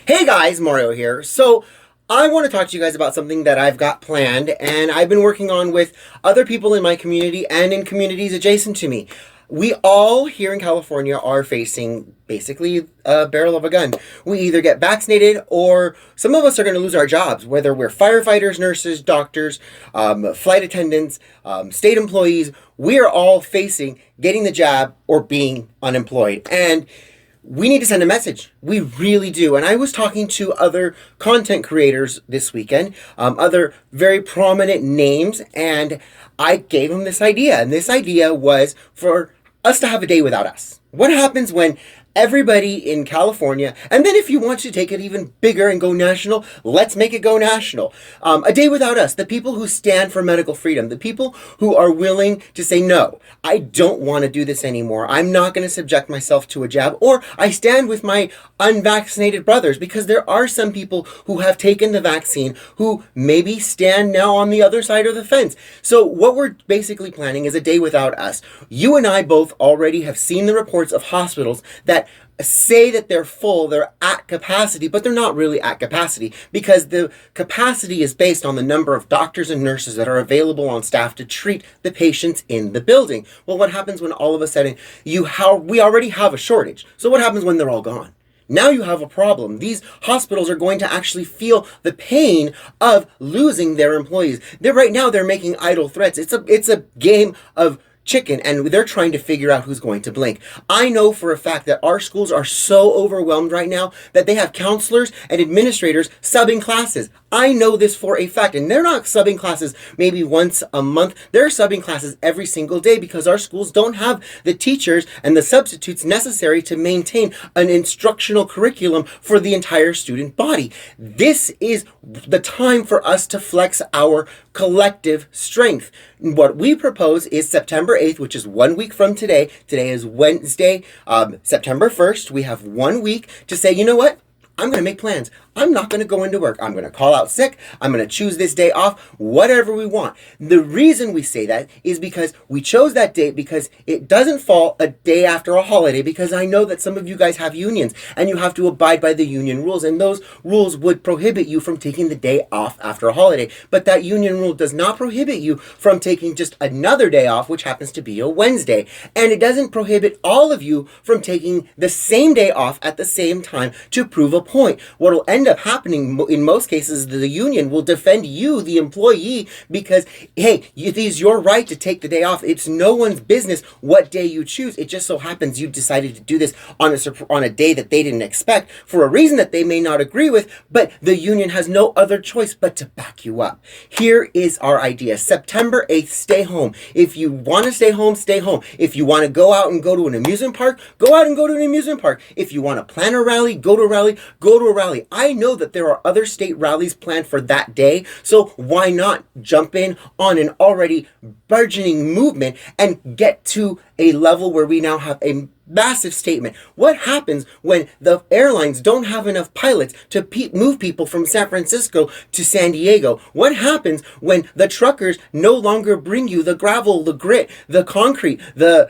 Hey guys, Mario here. So, I want to talk to you guys about something that I've got planned and I've been working on with other people in my community and in communities adjacent to me. We all here in California are facing basically a barrel of a gun. We either get vaccinated or some of us are going to lose our jobs, whether we're firefighters, nurses, doctors, flight attendants, state employees. We are all facing getting the jab or being unemployed. And we need to send a message. We really do. And I was talking to other content creators this weekend, other very prominent names, and I gave them this idea. And this idea was for us to have a day without us. What happens when everybody in California, and then if you want to take it even bigger and go national, let's make it go national. A day without us, the people who stand for medical freedom, the people who are willing to say, no, I don't want to do this anymore. I'm not going to subject myself to a jab, or I stand with my unvaccinated brothers, because there are some people who have taken the vaccine who maybe stand now on the other side of the fence. So what we're basically planning is a day without us. You and I both already have seen the reports of hospitals that say that they're full, they're at capacity, but they're not really at capacity, because the capacity is based on the number of doctors and nurses that are available on staff to treat the patients in the building. Well, what happens when all of a sudden we already have a shortage? So what happens when they're all gone? Now you have a problem. These hospitals are going to actually feel the pain of losing their employees. Right now they're making idle threats. It's a game of chicken, and they're trying to figure out who's going to blink. I know for a fact that our schools are so overwhelmed right now that they have counselors and administrators subbing classes. I know this for a fact, and they're not subbing classes maybe once a month. They're subbing classes every single day because our schools don't have the teachers and the substitutes necessary to maintain an instructional curriculum for the entire student body. This is the time for us to flex our collective strength. What we propose is September 8th, which is 1 week from today. Today is Wednesday, September 1st. We have 1 week to say, you know what? I'm going to make plans. I'm not going to go into work. I'm going to call out sick. I'm going to choose this day off, whatever we want. The reason we say that is because we chose that date because it doesn't fall a day after a holiday, because I know that some of you guys have unions and you have to abide by the union rules, and those rules would prohibit you from taking the day off after a holiday. But that union rule does not prohibit you from taking just another day off, which happens to be a Wednesday. And it doesn't prohibit all of you from taking the same day off at the same time to prove a point. What will end up happening in most cases, the union will defend you, the employee, because, hey, it is your right to take the day off. It's no one's business what day you choose. It just so happens you decided to do this on a day that they didn't expect for a reason that they may not agree with, but the union has no other choice but to back you up. Here is our idea. September 8th, stay home. If you want to stay home, stay home. If you want to go out and go to an amusement park, go out and go to an amusement park. If you want to plan a rally, go to a rally, go to a rally. I know that there are other state rallies planned for that day, so why not jump in on an already burgeoning movement and get to a level where we now have a massive statement? What happens when the airlines don't have enough pilots to move people from San Francisco to San Diego? What happens when the truckers no longer bring you the gravel, the grit, the concrete, the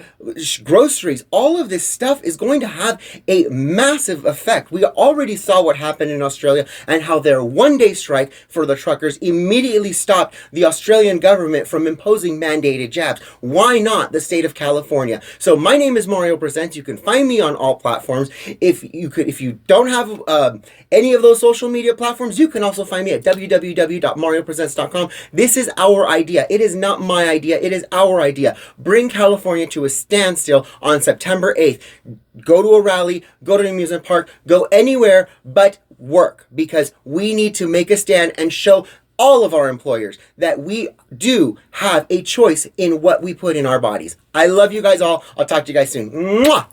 groceries? All of this stuff is going to have a massive effect. We already saw what happened in Australia and how their one-day strike for the truckers immediately stopped the Australian government from imposing mandated jabs. Why not the state of California? So my name is Mario Presents. You can find me on all platforms. If you don't have any of those social media platforms, you can also find me at www.mariopresents.com. This is our idea. It is not my idea. It is our idea. Bring California to a standstill on September 8th. Go to a rally, go to an amusement park, go anywhere but work, because we need to make a stand and show all of our employers that we do have a choice in what we put in our bodies. I love you guys all. I'll talk to you guys soon. Mwah!